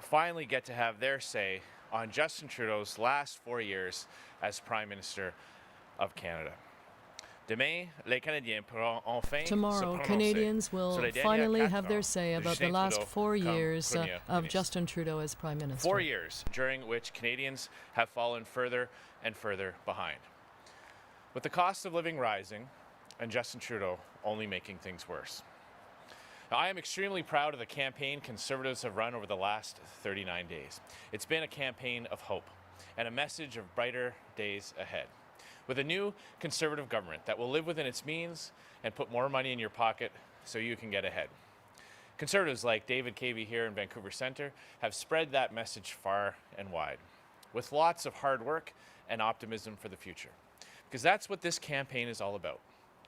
finally get to have their say on Justin Trudeau's last 4 years as Prime Minister of Canada. Tomorrow, Canadians will finally have their say about the last 4 years of Justin Trudeau as Prime Minister. 4 years during which Canadians have fallen further and further behind, with the cost of living rising and Justin Trudeau only making things worse. Now, I am extremely proud of the campaign Conservatives have run over the last 39 days. It's been a campaign of hope and a message of brighter days ahead, with a new Conservative government that will live within its means and put more money in your pocket so you can get ahead. Conservatives like David Cavey here in Vancouver Centre have spread that message far and wide, with lots of hard work and optimism for the future. Because that's what this campaign is all about.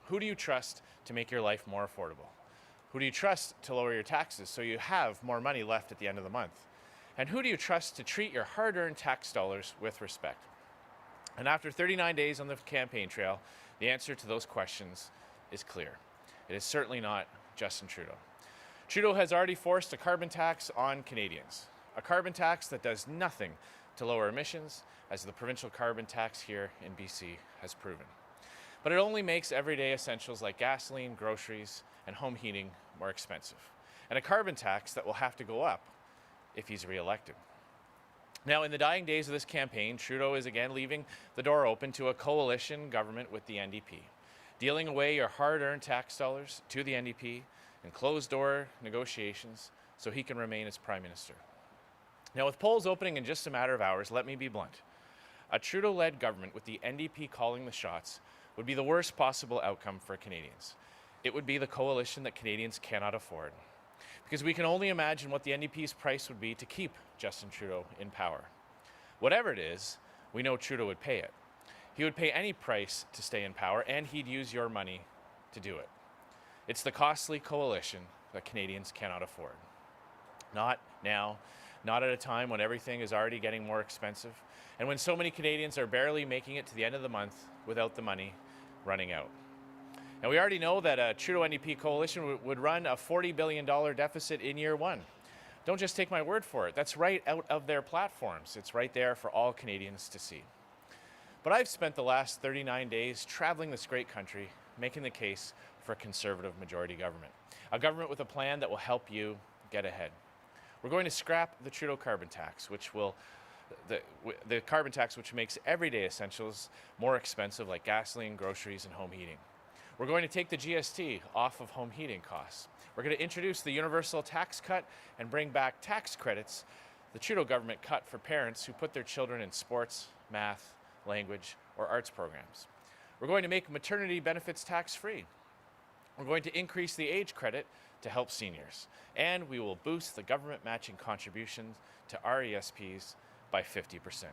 Who do you trust to make your life more affordable? Who do you trust to lower your taxes so you have more money left at the end of the month? And who do you trust to treat your hard-earned tax dollars with respect? And after 39 days on the campaign trail, the answer to those questions is clear. It is certainly not Justin Trudeau. Trudeau has already forced a carbon tax on Canadians, a carbon tax that does nothing to lower emissions, as the provincial carbon tax here in BC has proven. But it only makes everyday essentials like gasoline, groceries, and home heating more expensive, and a carbon tax that will have to go up if he's re-elected. Now, in the dying days of this campaign, Trudeau is again leaving the door open to a coalition government with the NDP, dealing away your hard-earned tax dollars to the NDP and closed-door negotiations so he can remain as Prime Minister. Now, with polls opening in just a matter of hours, let me be blunt. A Trudeau-led government with the NDP calling the shots would be the worst possible outcome for Canadians. It would be the coalition that Canadians cannot afford, because we can only imagine what the NDP's price would be to keep Justin Trudeau in power. Whatever it is, we know Trudeau would pay it. He would pay any price to stay in power, and he'd use your money to do it. It's the costly coalition that Canadians cannot afford. Not now, not at a time when everything is already getting more expensive, and when so many Canadians are barely making it to the end of the month without the money running out. And we already know that a Trudeau NDP coalition would run a $40 billion deficit in year one. Don't just take my word for it. That's right out of their platforms. It's right there for all Canadians to see. But I've spent the last 39 days traveling this great country, making the case for a Conservative majority government. A government with a plan that will help you get ahead. We're going to scrap the Trudeau carbon tax, which will the carbon tax which makes everyday essentials more expensive, like gasoline, groceries, and home heating. We're going to take the GST off of home heating costs. We're going to introduce the universal tax cut and bring back tax credits the Trudeau government cut for parents who put their children in sports, math, language, or arts programs. We're going to make maternity benefits tax-free. We're going to increase the age credit to help seniors. And we will boost the government matching contributions to RESPs by 50%.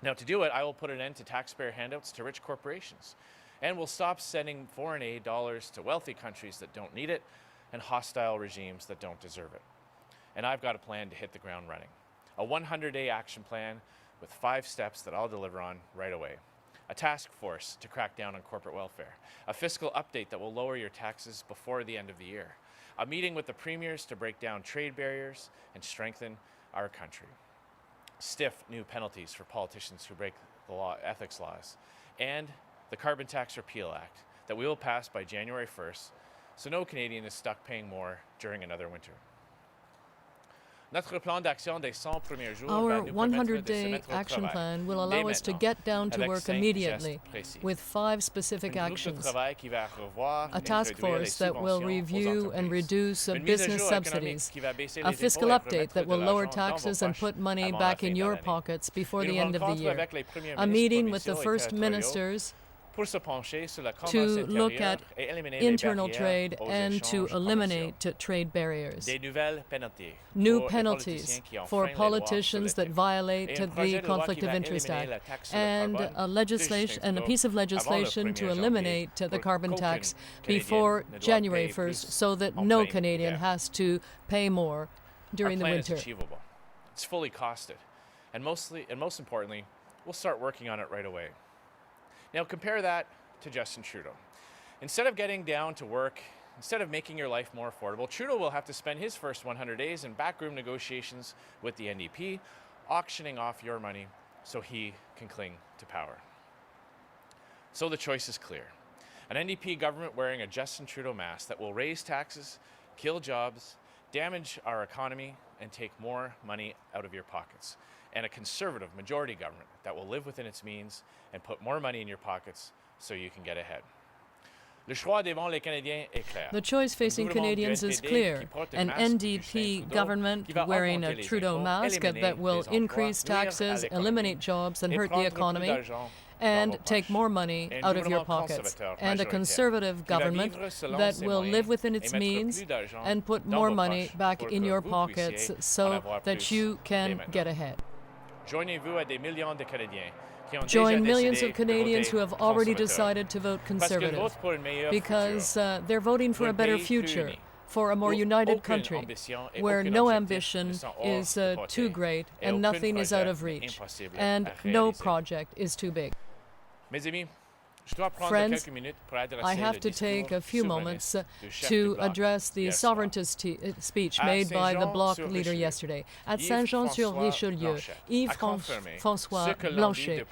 Now, to do it, I will put an end to taxpayer handouts to rich corporations. And we'll stop sending foreign aid dollars to wealthy countries that don't need it and hostile regimes that don't deserve it. And I've got a plan to hit the ground running. A 100-day action plan with 5 steps that I'll deliver on right away. A task force to crack down on corporate welfare. A fiscal update that will lower your taxes before the end of the year. A meeting with the premiers to break down trade barriers and strengthen our country. Stiff new penalties for politicians who break the ethics laws. And the Carbon Tax Repeal Act that we will pass by January 1st, so no Canadian is stuck paying more during another winter. Our 100-day action plan will allow us to get down to work immediately with 5 specific actions. A task force that will review and reduce business subsidies. A fiscal update that will lower taxes and put money back in your pockets before the end of the year. A meeting with the First Ministers to look at internal trade and to eliminate trade barriers. New penalties for politicians that violate the Conflict of Interest Act, and a piece of legislation to eliminate the carbon tax before January 1st so that no Canadian has to pay more during the winter. It's fully costed, and most importantly, we'll start working on it right away. Now compare that to Justin Trudeau. Instead of getting down to work instead of making your life more affordable, Trudeau will have to spend his first 100 days in backroom negotiations with the NDP, auctioning off your money so he can cling to power. So the choice is clear. An NDP government wearing a Justin Trudeau mask that will raise taxes, kill jobs, damage our economy, and take more money out of your pockets. And a Conservative majority government that will live within its means and put more money in your pockets so you can get ahead. The choice facing Canadians is clear. An NDP government wearing a Trudeau mask that will increase taxes, eliminate jobs, and hurt the economy, and take more money out of your pockets. And a Conservative government that will live within its means and put more money back in your pockets so that you can get ahead. Join millions of Canadians who have already decided to vote Conservative because they're voting for a better future, for a more united country, where no ambition is too great and nothing is out of reach, and no project is too big. Friends, I have to take a few moments to address the sovereigntist speech made by the Bloc leader yesterday. At Saint-Jean-sur-Richelieu, Yves-François Blanchet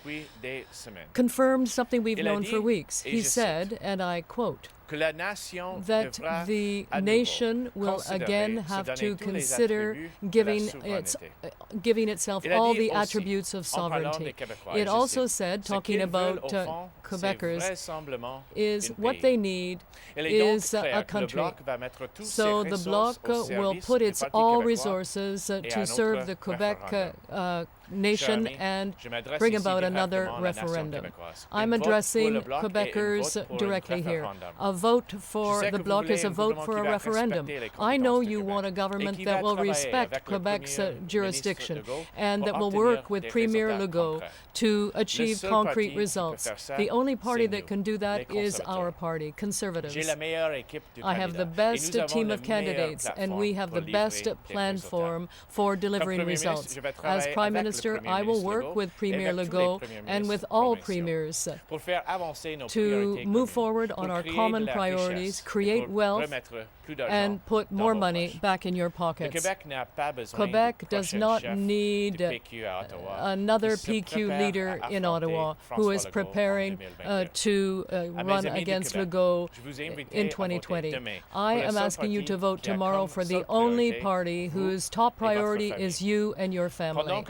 confirmed something we've known for weeks. He said, and I quote, that the nation will again have to consider giving itself all the attributes of sovereignty. It also said, talking about Quebecers, is what they need is a country. So the Bloc will put its all resources to serve the Quebec nation and bring about another referendum. I'm addressing Quebecers directly here. A vote for the Bloc is a vote for a referendum. I know you want a government that will respect Quebec's jurisdiction and that will work with Premier Legault to achieve concrete results. The only party that can do that is our party, Conservatives. I have the best team of candidates and we have the best platform for delivering results. As Prime Minister, I will work with Premier Legault and with all premiers to move forward on our common priorities, create wealth, and put more money back in your pockets. Quebec does not need another PQ leader in Ottawa who is preparing to run against Legault in 2020. I am asking you to vote tomorrow for the only party whose top priority is you and your family.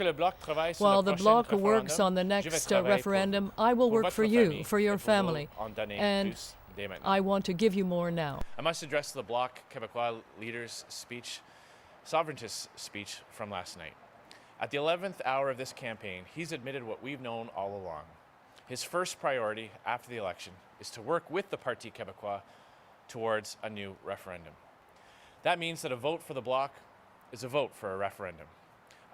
While the Bloc works on the next referendum, I will work for you, for your family, and I want to give you more now. I must address the Bloc Québécois leader's speech, sovereigntist speech from last night. At the 11th hour of this campaign, he's admitted what we've known all along. His first priority after the election is to work with the Parti Québécois towards a new referendum. That means that a vote for the Bloc is a vote for a referendum.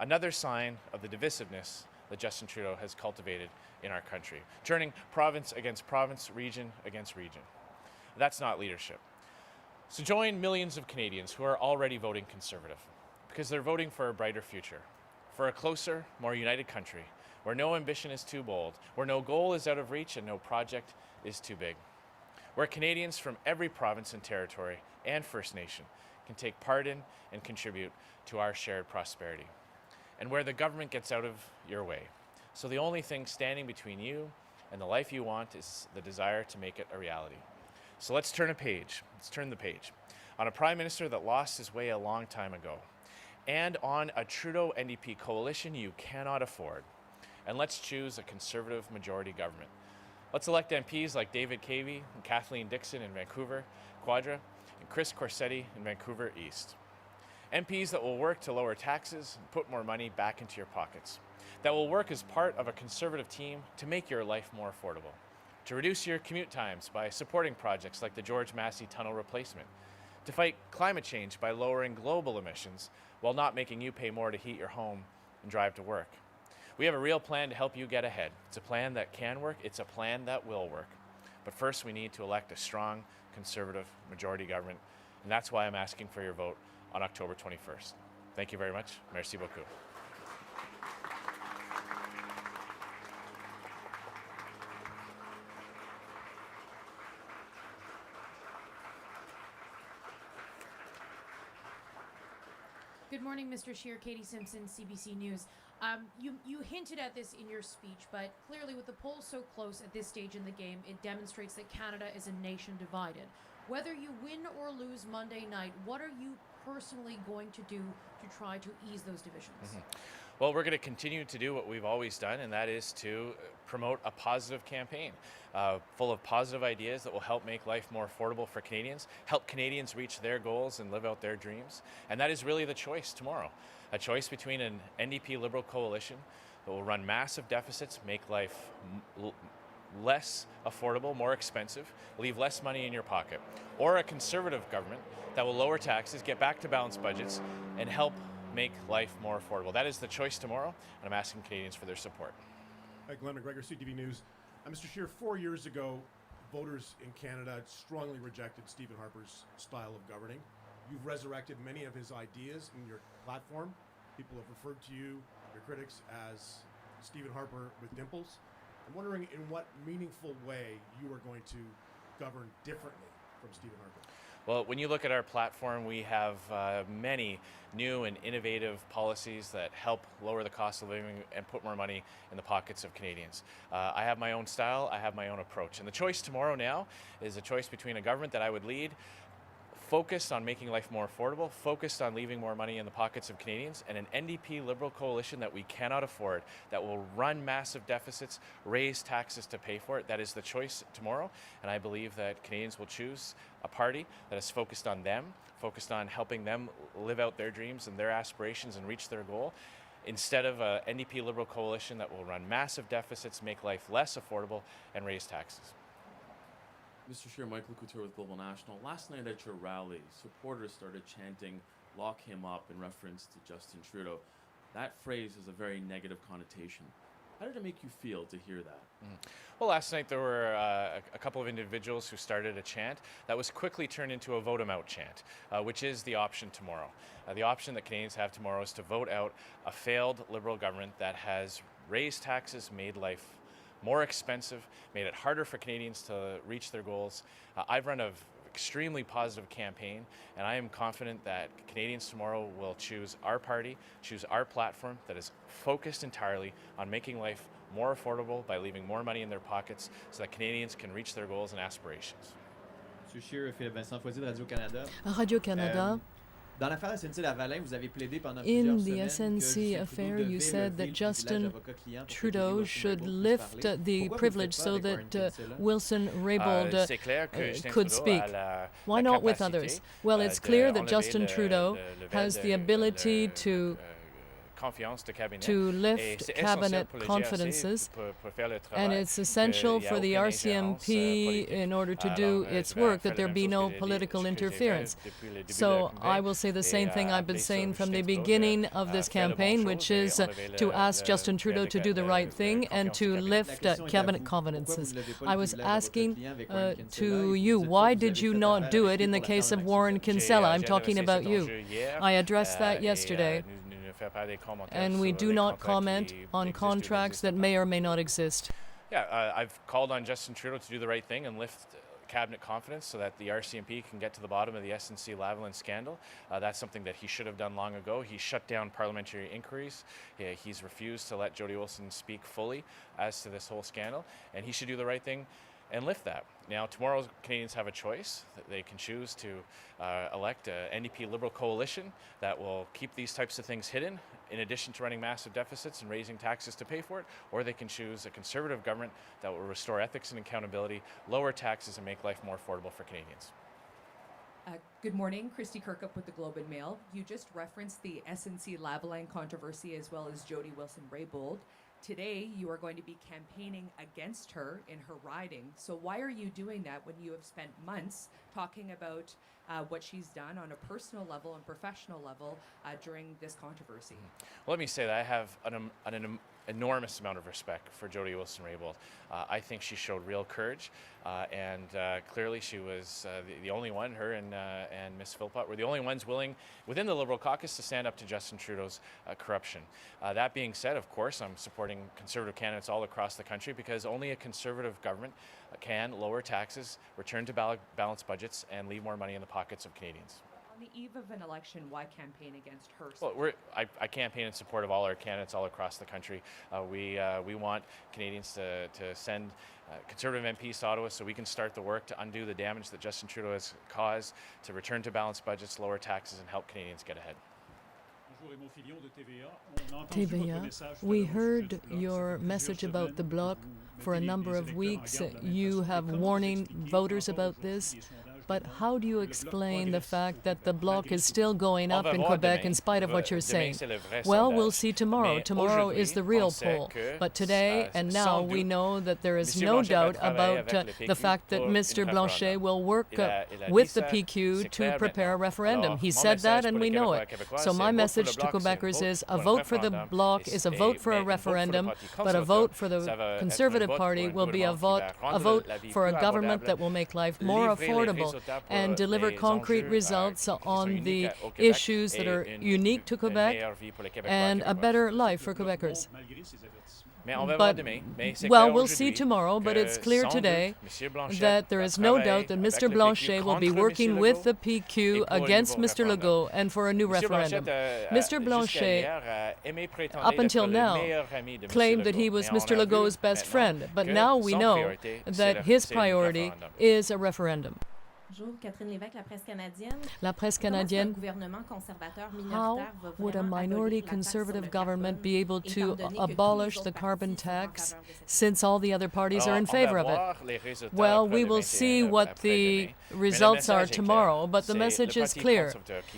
Another sign of the divisiveness that Justin Trudeau has cultivated in our country, turning province against province, region against region. That's not leadership. So join millions of Canadians who are already voting Conservative because they're voting for a brighter future, for a closer, more united country where no ambition is too bold, where no goal is out of reach and no project is too big, where Canadians from every province and territory and First Nation can take part in and contribute to our shared prosperity, and where the government gets out of your way. So the only thing standing between you and the life you want is the desire to make it a reality. So let's turn a page. Let's turn the page on a Prime Minister that lost his way a long time ago, and on a Trudeau NDP coalition you cannot afford. And let's choose a Conservative majority government. Let's elect MPs like David Cavey and Kathleen Dixon in Vancouver Quadra and Chris Corsetti in Vancouver East. MPs that will work to lower taxes and put more money back into your pockets. That will work as part of a Conservative team to make your life more affordable. To reduce your commute times by supporting projects like the George Massey Tunnel replacement. To fight climate change by lowering global emissions while not making you pay more to heat your home and drive to work. We have a real plan to help you get ahead. It's a plan that can work. It's a plan that will work. But first we need to elect a strong Conservative majority government. And that's why I'm asking for your vote on October 21st. Thank you very much. Merci beaucoup. Good morning, Mr. Scheer. Katie Simpson, CBC News. You hinted at this in your speech, but clearly with the polls so close at this stage in the game, it demonstrates that Canada is a nation divided. Whether you win or lose Monday night, what are you personally going to do to try to ease those divisions? Well, we're going to continue to do what we've always done, and that is to promote a positive campaign full of positive ideas that will help make life more affordable for Canadians, help Canadians reach their goals and live out their dreams. And that is really the choice tomorrow. A choice between an NDP Liberal coalition that will run massive deficits, make life less affordable, more expensive, leave less money in your pocket, or a Conservative government that will lower taxes, get back to balanced budgets, and help make life more affordable. That is the choice tomorrow, and I'm asking Canadians for their support. Hi, Glenn McGregor, CTV News. Mr. Scheer, 4 years ago, voters in Canada strongly rejected Stephen Harper's style of governing. You've resurrected many of his ideas in your platform. People have referred to you, your critics, as Stephen Harper with dimples. I'm wondering in what meaningful way you are going to govern differently from Stephen Harper. Well, when you look at our platform, we have many new and innovative policies that help lower the cost of living and put more money in the pockets of Canadians. I have my own style, I have my own approach. And the choice tomorrow now is a choice between a government that I would lead, focused on making life more affordable, focused on leaving more money in the pockets of Canadians, and an NDP Liberal coalition that we cannot afford, that will run massive deficits, raise taxes to pay for it. That is the choice tomorrow, and I believe that Canadians will choose a party that is focused on them, focused on helping them live out their dreams and their aspirations and reach their goal, instead of an NDP Liberal coalition that will run massive deficits, make life less affordable, and raise taxes. Mr. Scheer, Michael Couture with Global National. Last night at your rally, supporters started chanting, "Lock him up," in reference to Justin Trudeau. That phrase has a very negative connotation. How did it make you feel to hear that? Well, last night there were a couple of individuals who started a chant that was quickly turned into a vote him out chant, which is the option tomorrow. The option that Canadians have tomorrow is to vote out a failed Liberal government that has raised taxes, made life more expensive, made it harder for Canadians to reach their goals. I've run an extremely positive campaign, and I am confident that Canadians tomorrow will choose our party, choose our platform that is focused entirely on making life more affordable by leaving more money in their pockets so that Canadians can reach their goals and aspirations. Monsieur Scheer, Philippe Vincent Foisy de Radio-Canada. Radio-Canada. Dans l'affaire SNC-Lavalin, vous avez plaidé pendant In plusieurs the semaines SNC que affair, Trudeau you devait said that lever Justin le privilège d'avocat client pour que Trudeau Wilson should Raybould puisse lift parler. the Pourquoi privilege vous so le faites pas avec that Warren Kinsella? Wilson Raybould C'est clair que Justin could Trudeau speak. a la Why not with capacité, others? Well, it's clear that d'enlever Justin Trudeau le has vélo the de- ability de- to confiance de cabinet. lift Et c'est cabinet essentiel pour le confidences, GRC pour faire le travail, and it's essential qu'il y a for the aucune RCMP ingérence in order to politique. do Alors, its je vais work, faire that there la be même no chose que political j'ai fait interference. depuis le début de la So campagne. I will say the same thing I've been saying from the beginning of this campaign, which is to ask Justin Trudeau to do the right thing and to lift cabinet confidences. I was asking to you, why did you not do it in the case of Warren Kinsella? I'm talking about you. I addressed that yesterday, and we do not comment on contracts that may or may not exist. Yeah, I've called on Justin Trudeau to do the right thing and lift cabinet confidence so that the RCMP can get to the bottom of the SNC-Lavalin scandal. That's something that he should have done long ago. He shut down parliamentary inquiries. He's refused to let Jody Wilson speak fully as to this whole scandal, and he should do the right thing and lift that. Now, tomorrow, Canadians have a choice. They can choose to elect an NDP Liberal coalition that will keep these types of things hidden, in addition to running massive deficits and raising taxes to pay for it, or they can choose a Conservative government that will restore ethics and accountability, lower taxes, and make life more affordable for Canadians. Good morning, Christy Kirkup with the Globe and Mail. You just referenced the SNC-Lavalin controversy as well as Jody Wilson-Raybould. Today, you are going to be campaigning against her in her riding. So why are you doing that when you have spent months talking about what she's done on a personal level and professional level during this controversy? Well, let me say that I have an enormous amount of respect for Jody Wilson-Raybould. I think she showed real courage, and clearly she was the only one, her and Ms. Philpott were the only ones willing within the Liberal caucus to stand up to Justin Trudeau's corruption. That being said, of course, I'm supporting Conservative candidates all across the country because only a Conservative government can lower taxes, return to balanced budgets, and leave more money in the pockets of Canadians. On the eve of an election, why campaign against her? Well, I campaign in support of all our candidates all across the country. We want Canadians to send Conservative MPs to Ottawa so we can start the work to undo the damage that Justin Trudeau has caused, to return to balanced budgets, lower taxes, and help Canadians get ahead. TVA, we heard your message about the Bloc for a number of weeks. You have warning voters about this. But how do you explain the fact that the Bloc is still going up in Quebec in spite of what you're saying? Well, we'll see tomorrow. Tomorrow is the real poll. But today and now we know that there is no doubt about the fact that Mr. Blanchet will work with the PQ to prepare a referendum. He said that and we know it. So my message to Quebecers is a vote for the Bloc is a vote for a referendum, but a vote for the Conservative Party will be a vote for a government that will make life more affordable and deliver concrete results on the issues that are unique to Quebec and a better life for Quebecers. But, well, we'll see tomorrow, but it's clear today that there is no doubt that Mr. Blanchet will be working with the PQ against Mr. Legault and for a new referendum. Mr. Blanchet, up until now, claimed that he was Mr. Legault's best friend, but now we know that his priority is a referendum. Bonjour, Catherine Lévesque, La Presse canadienne. La Presse canadienne. How would a minority conservative government be able to abolish the carbon tax since all the other parties are in favor of it? Well, we will see what the results are tomorrow, but the message is clear.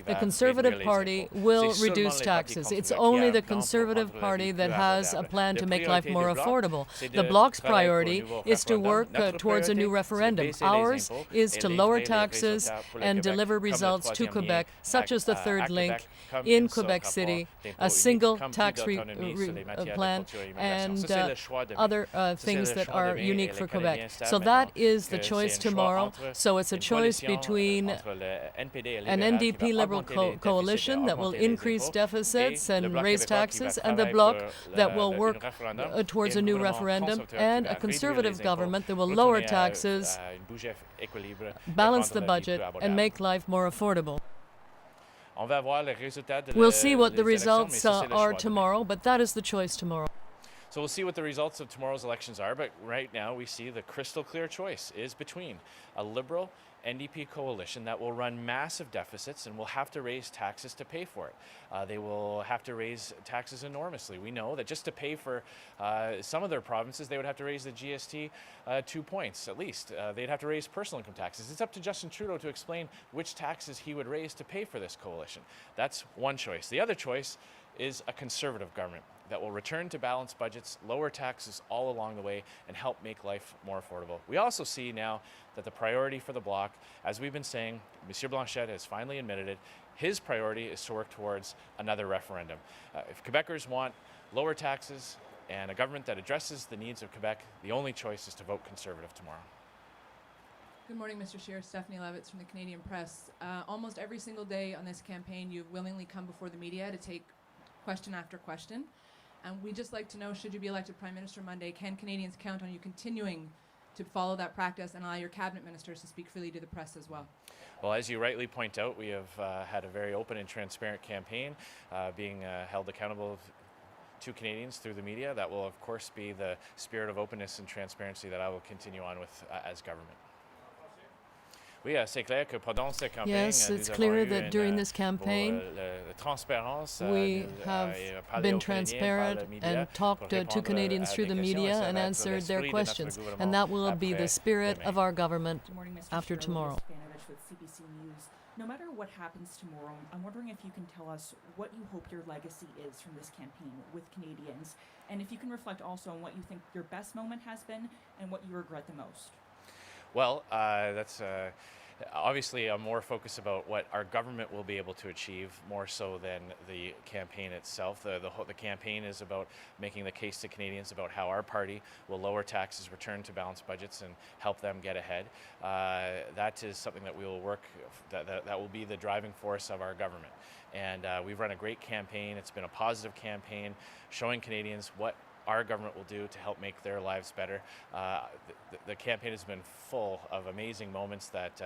The Conservative Party will reduce taxes. It's only the Conservative Party that has a plan to make life more affordable. The Bloc's priority is to work towards a new referendum. Ours is to lower taxes and deliver results to Quebec, such as the third link in Quebec City, a single tax plan, and other things that are unique for Quebec. So that is the choice tomorrow. So it's a choice between an NDP Liberal coalition that will increase deficits and raise taxes, and the Bloc that will work towards a new referendum, and a Conservative government that will lower taxes, balance the budget, and make life more affordable. We'll see what the results are tomorrow, but that is the choice tomorrow. So we'll see what the results of tomorrow's elections are, but right now we see the crystal clear choice is between a Liberal NDP coalition that will run massive deficits and will have to raise taxes to pay for it. They will have to raise taxes enormously. We know that just to pay for some of their provinces, they would have to raise the GST 2 points at least. They'd have to raise personal income taxes. It's up to Justin Trudeau to explain which taxes he would raise to pay for this coalition. That's one choice. The other choice is a Conservative government that will return to balanced budgets, lower taxes all along the way, and help make life more affordable. We also see now that the priority for the Bloc, as we've been saying, Monsieur Blanchet has finally admitted it, his priority is to work towards another referendum. If Quebecers want lower taxes and a government that addresses the needs of Quebec, the only choice is to vote Conservative tomorrow. Good morning, Mr. Scheer. Stephanie Levitz from the Canadian Press. Almost every single day on this campaign, you've willingly come before the media to take question after question. And we'd just like to know, should you be elected Prime Minister Monday, can Canadians count on you continuing to follow that practice and allow your cabinet ministers to speak freely to the press as well? Well, as you rightly point out, we have had a very open and transparent campaign being held accountable to Canadians through the media. That will, of course, be the spirit of openness and transparency that I will continue on with as government. Yes, it's clear that during this campaign we have been transparent and talked to Canadians through the media and answered their questions, and that will be the spirit of our government after tomorrow. With CBC News. No matter what happens tomorrow, I'm wondering if you can tell us what you hope your legacy is from this campaign with Canadians, and if you can reflect also on what you think your best moment has been and what you regret the most. Well, that's obviously I'm more focused about what our government will be able to achieve more so than the campaign itself. The campaign is about making the case to Canadians about how our party will lower taxes, return to balanced budgets, and help them get ahead. That is something that we will work, that will be the driving force of our government. And we've run a great campaign. It's been a positive campaign, showing Canadians what our government will do to help make their lives better. The campaign has been full of amazing moments that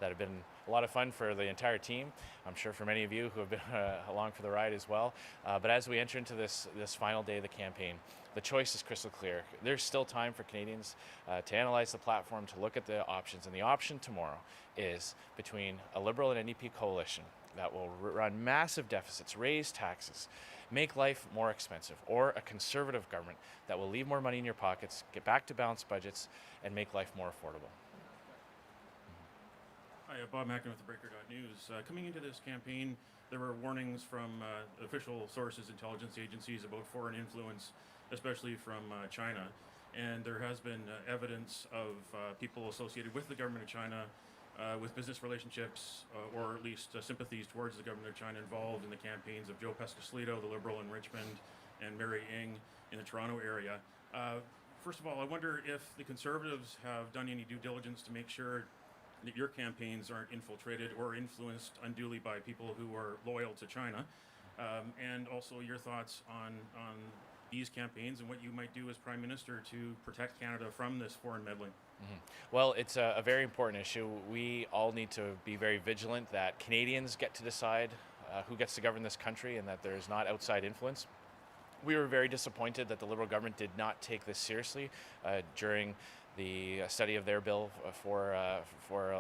have been a lot of fun for the entire team. I'm sure for many of you who have been along for the ride as well. But as we enter into this final day of the campaign, the choice is crystal clear. There's still time for Canadians to analyze the platform, to look at the options, and the option tomorrow is between a Liberal and NDP coalition that will run massive deficits, raise taxes, make life more expensive, or a Conservative government that will leave more money in your pockets, get back to balanced budgets, and make life more affordable. Hi, Bob Mackin with the Breaker.News. Coming into this campaign, there were warnings from official sources, intelligence agencies, about foreign influence, especially from China. And there has been evidence of people associated with the government of China with business relationships or at least sympathies towards the government of China involved in the campaigns of Joe Pescasquito, the Liberal in Richmond, and Mary Ng in the Toronto area. First of all, I wonder if the Conservatives have done any due diligence to make sure that your campaigns aren't infiltrated or influenced unduly by people who are loyal to China, and also your thoughts on these campaigns and what you might do as Prime Minister to protect Canada from this foreign meddling. Well, it's a very important issue. We all need to be very vigilant that Canadians get to decide who gets to govern this country and that there's not outside influence. We were very disappointed that the Liberal government did not take this seriously during the study of their bill for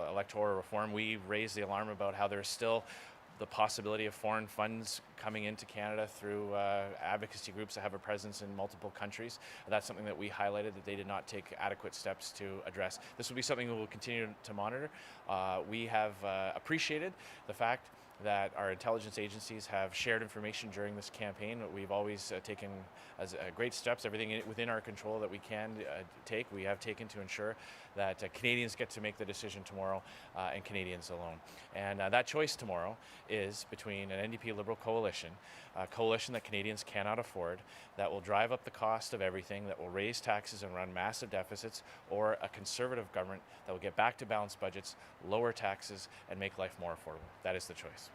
electoral reform. We raised the alarm about how there's still the possibility of foreign funds coming into Canada through advocacy groups that have a presence in multiple countries. That's something that we highlighted that they did not take adequate steps to address. This will be something we will continue to monitor. We have appreciated the fact that our intelligence agencies have shared information during this campaign. We've always taken as great steps, everything within our control that we can take, we have taken to ensure that Canadians get to make the decision tomorrow and Canadians alone. And that choice tomorrow is between an NDP Liberal coalition, a coalition that Canadians cannot afford, that will drive up the cost of everything, that will raise taxes and run massive deficits, or a Conservative government that will get back to balanced budgets, lower taxes, and make life more affordable. That is the choice.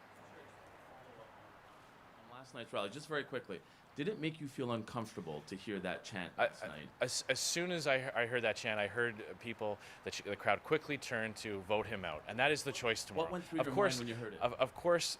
Last night's rally, just very quickly, did it make you feel uncomfortable to hear that chant last night? As soon as I heard that chant, I heard people, the crowd quickly turn to vote him out, and that is the choice tomorrow. What went through your mind when you heard it? Of course,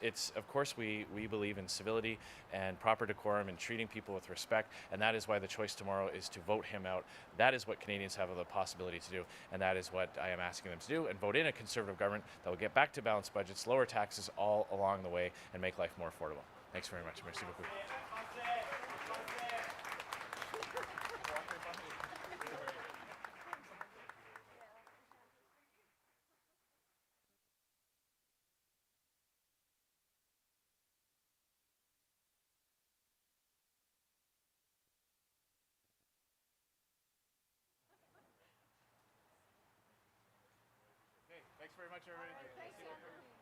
we believe in civility and proper decorum and treating people with respect, and that is why the choice tomorrow is to vote him out. That is what Canadians have the possibility to do, and that is what I am asking them to do, and vote in a Conservative government that will get back to balanced budgets, lower taxes all along the way, and make life more affordable. Thanks very much. Merci beaucoup. Okay, thanks very much, everybody.